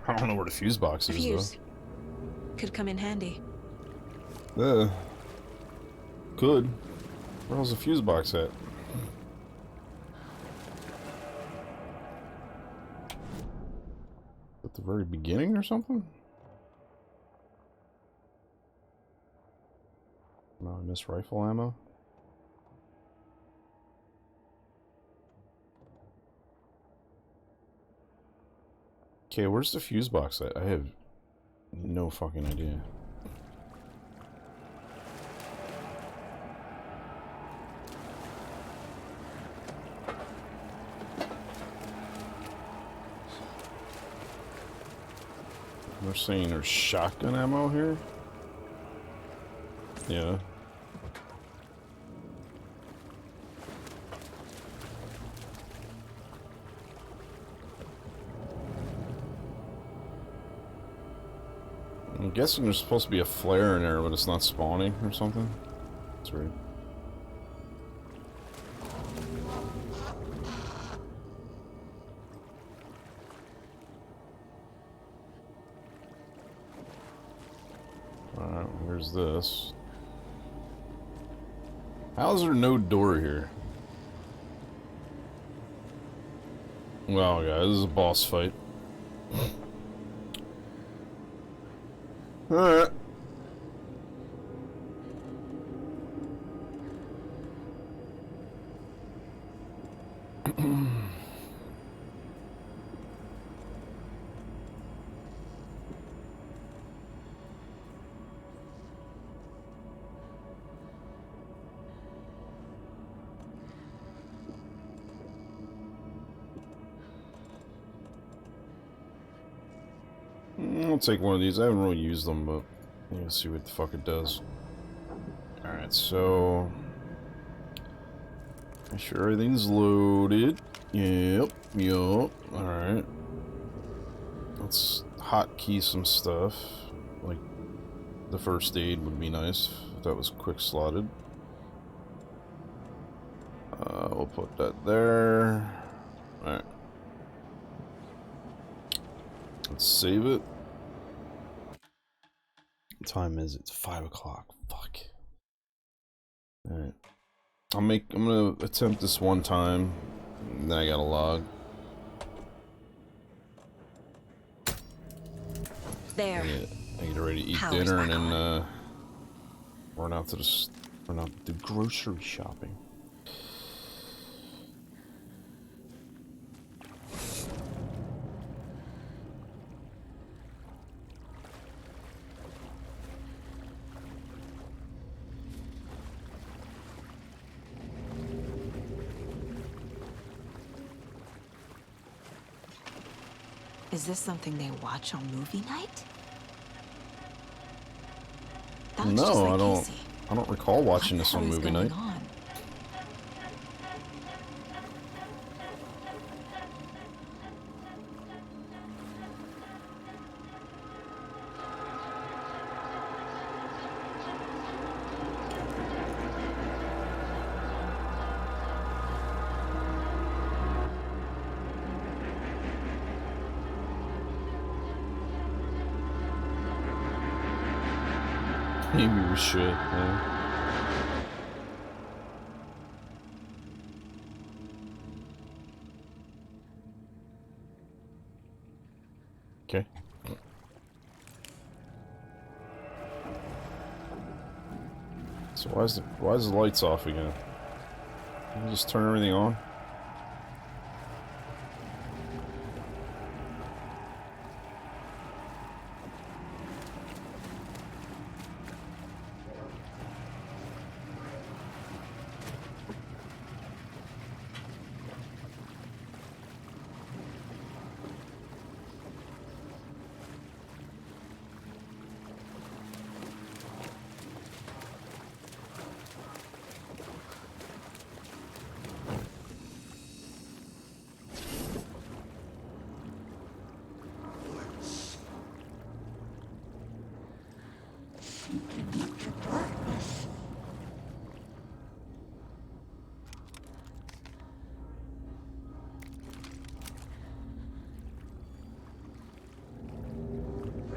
I don't know where the fuse box is, Fuse. Could come in handy. though. Could. Where's the fuse box at? At the very beginning or something? No, I missed rifle ammo. Okay, where's the fuse box at? I have no fucking idea. They're saying there's shotgun ammo here? Yeah. I'm guessing there's supposed to be a flare in there, but it's not spawning or something. That's weird. there's this. How is there no door here? Wow, guys, this is a boss fight. Alright. I'll take one of these. I haven't really used them, but let's see what the fuck it does. Alright, so... make sure everything's loaded. Yep. Alright. Let's hotkey some stuff. Like, the first aid would be nice if that was quick slotted. We'll put that there. Alright. Let's save it. What time is it? It's 5 o'clock. Fuck. Alright. I'm gonna attempt this one time, and then I gotta log. There. I get ready to eat dinner and then run out to do grocery shopping. Is this something they watch on movie night? That looks No, just like I don't. Casey. I don't recall watching this on What the movie hell is night. going on? Maybe we should. Yeah. Okay. So why is the lights off again? Can you just turn everything on?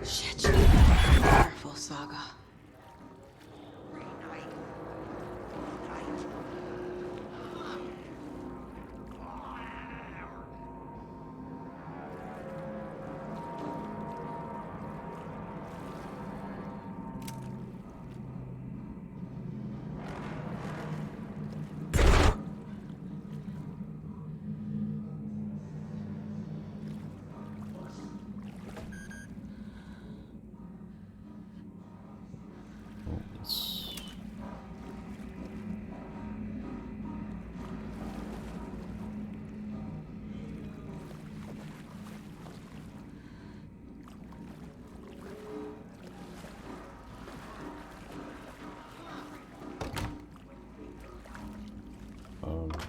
Shit. Careful, Saga.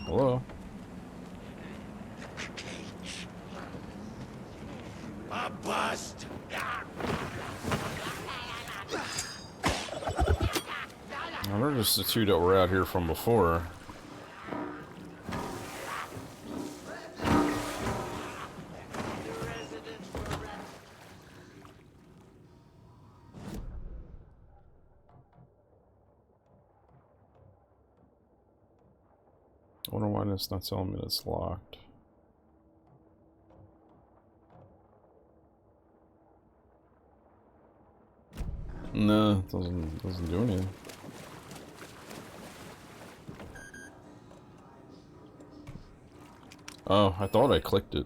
Hello? A bust! I noticed the two that were out here from before. I wonder why it's not telling me that's locked. No, it doesn't do anything. Oh, I thought I clicked it.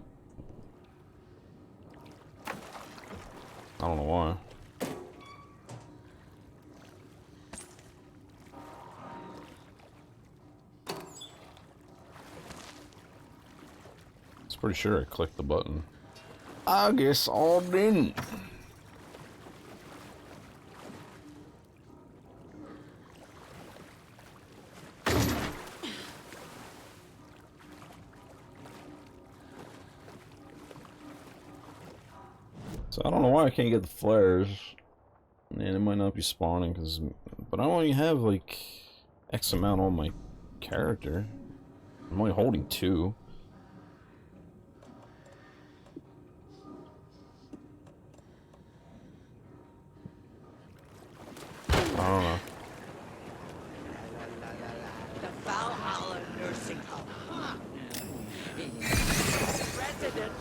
I don't know why. I'm pretty sure I clicked the button. I guess I didn't. So I don't know why I can't get the flares. And it might not be spawning, but I only have like X amount on my character. I'm only holding 2. I don't know. The Valhalla Nursing Home. Resident.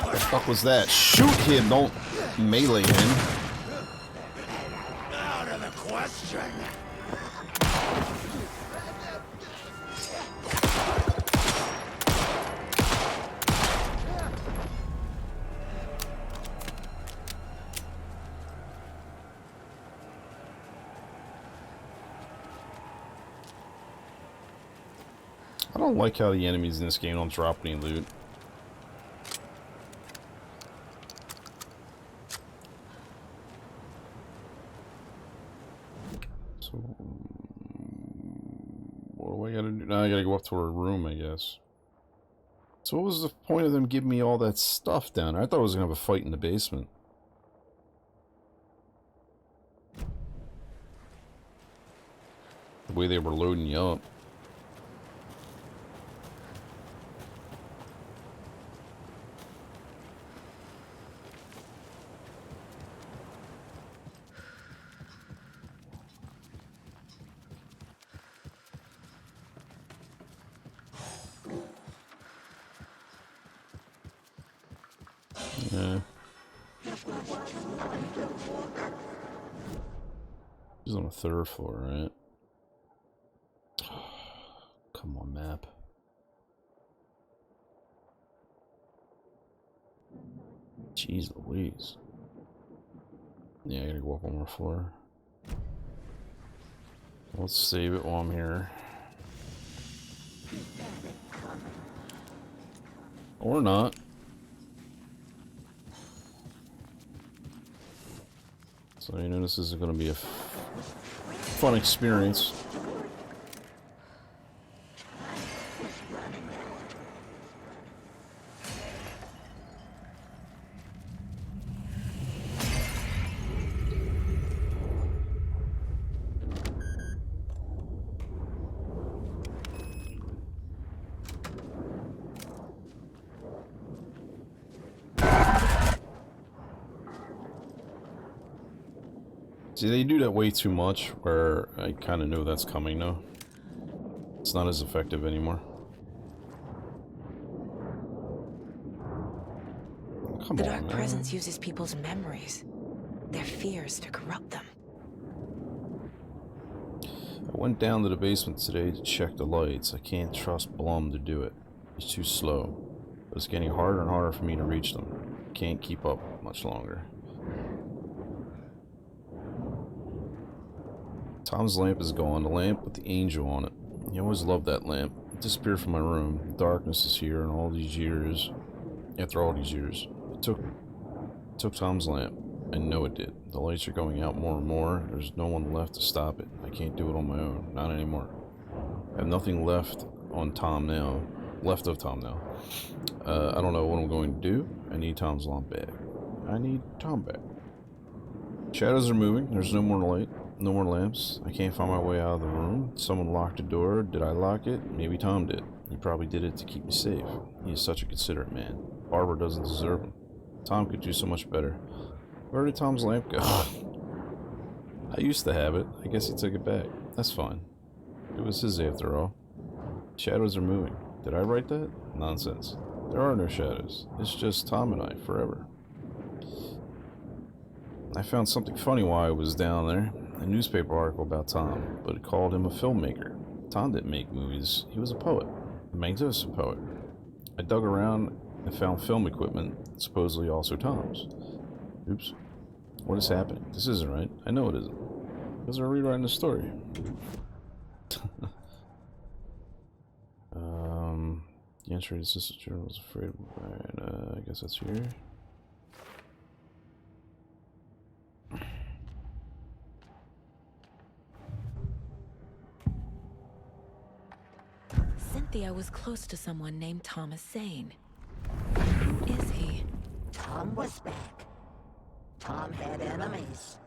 What the fuck was that? Shoot him, don't melee him. Out of the question. I don't like how the enemies in this game don't drop any loot. So, what do I gotta do? Now I gotta go up to her room, I guess. So what was the point of them giving me all that stuff down there? I thought I was gonna have a fight in the basement. The way they were loading you up. Yeah. She's on the 3rd floor, right? Come on, map. Jeez Louise. Yeah, I gotta go up one more floor. Let's save it while I'm here. Or not. So you know this is going to be a fun experience. See, they do that way too much, where I kind of know that's coming now. It's not as effective anymore. Come The on, Dark man. Presence uses people's memories, their fears to corrupt them. I went down to the basement today to check the lights. I can't trust Blum to do it. He's too slow. But it's getting harder and harder for me to reach them. Can't keep up much longer. Tom's lamp is gone, the lamp with the angel on it. He always loved that lamp. It disappeared from my room. The darkness is here, and all these years, after all these years, it took Tom's lamp. I know it did. The lights are going out more and more. There's no one left to stop it. I can't do it on my own. Not anymore. I have nothing left on Tom now. left of Tom now. I don't know what I'm going to do. I need Tom's lamp back. I need Tom back. Shadows are moving. There's no more light. No more lamps. I can't find my way out of the room. Someone locked the door. Did I lock it? Maybe Tom did. He probably did it to keep me safe. He is such a considerate man. Barbara doesn't deserve him. Tom could do so much better. Where did Tom's lamp go? I used to have it. I guess he took it back. That's fine. It was his after all. Shadows are moving. Did I write that? Nonsense. There are no shadows. It's just Tom and I, forever. I found something funny while I was down there. A newspaper article about Tom, but it called him a filmmaker. Tom didn't make movies. He was a poet. A magnificent poet. I dug around and found film equipment, supposedly also Tom's. Oops. What is happening? This isn't right. I know it isn't. Because they're rewriting the story. The entry assistant general was afraid. Right, I guess that's here. Cynthia was close to someone named Thomas Zane. Who is he? Tom was back. Tom had enemies.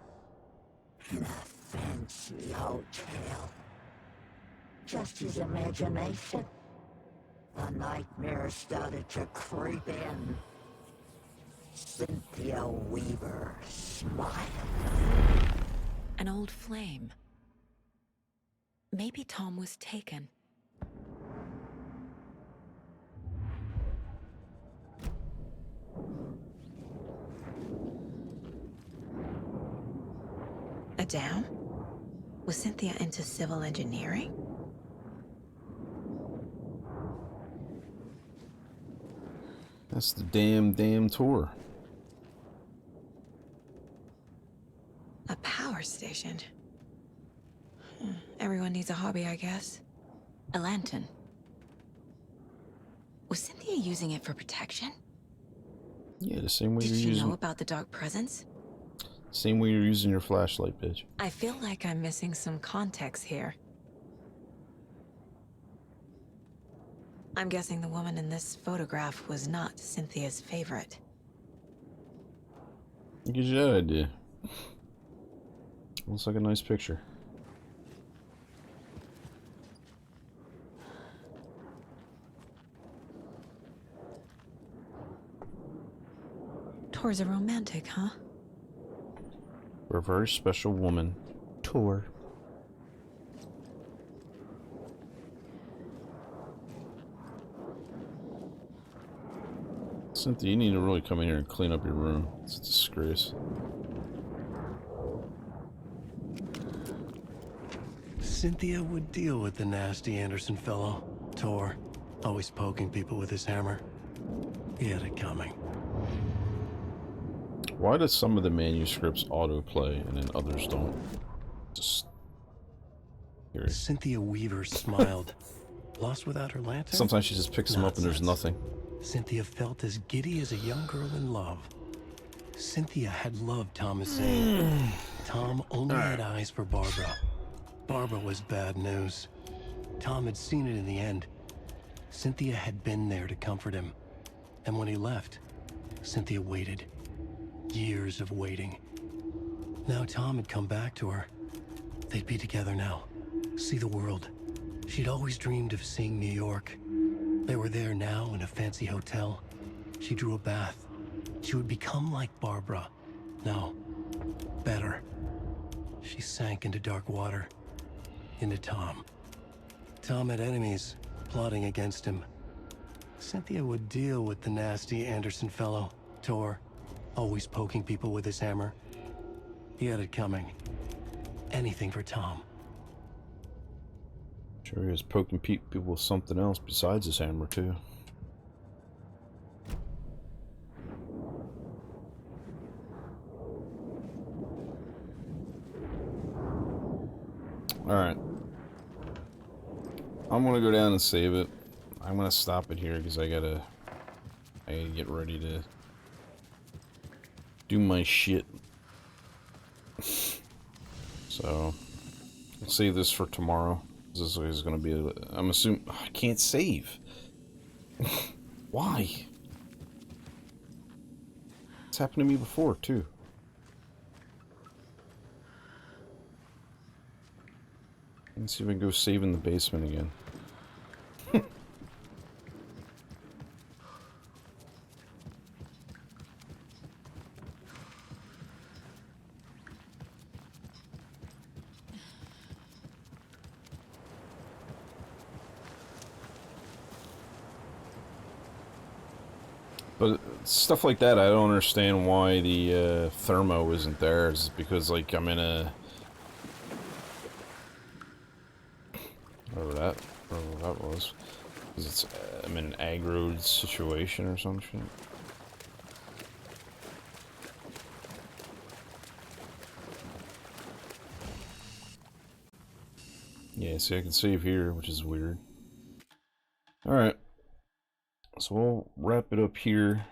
In a fancy hotel. Just his imagination. The nightmare started to creep in. Cynthia Weaver smiled. An old flame. Maybe Tom was taken. A dam? Was Cynthia into civil engineering? That's the damn tour. A power station. Everyone needs a hobby, I guess. A lantern. Was Cynthia using it for protection? Yeah, the same way Did you're she using. know about the dark presence? Same way you're using your flashlight, bitch. I feel like I'm missing some context here. I'm guessing the woman in this photograph was not Cynthia's favorite. Gives you that idea. Looks like a nice picture. Tor's a romantic, huh? For a very special woman. Tor. Cynthia, you need to really come in here and clean up your room. It's a disgrace. Cynthia would deal with the nasty Anderson fellow, Tor, always poking people with his hammer. He had it coming. Why does some of the manuscripts autoplay and then others don't? Just curious. Cynthia Weaver smiled. Lost without her lantern? Sometimes she just picks them up and there's nothing. Cynthia felt as giddy as a young girl in love. Cynthia had loved Thomas Zane. Tom only had eyes for Barbara. Barbara was bad news. Tom had seen it in the end. Cynthia had been there to comfort him. And when he left, Cynthia waited. Years of waiting. Now Tom had come back to her. They'd be together now. See the world. She'd always dreamed of seeing New York. They were there now in a fancy hotel. She drew a bath. She would become like Barbara. No, better. She sank into dark water. Into Tom. Tom had enemies plotting against him. Cynthia would deal with the nasty Anderson fellow, Tor, always poking people with his hammer. He had it coming. Anything for Tom. Sure, he was poking people with something else besides his hammer, too. Alright. I'm gonna go down and save it. I'm gonna stop it here because I gotta get ready to do my shit. So, I'll save this for tomorrow. This is gonna be I'm assuming I can't save. Why? It's happened to me before, too. Let's see if we can go save in the basement again. But stuff like that, I don't understand why the thermo isn't there. It's because, like, I'm in a... whatever that was. Because it's, I'm in an aggroed situation or some shit. Yeah, see, I can save here, which is weird. Alright. So we'll wrap it up here.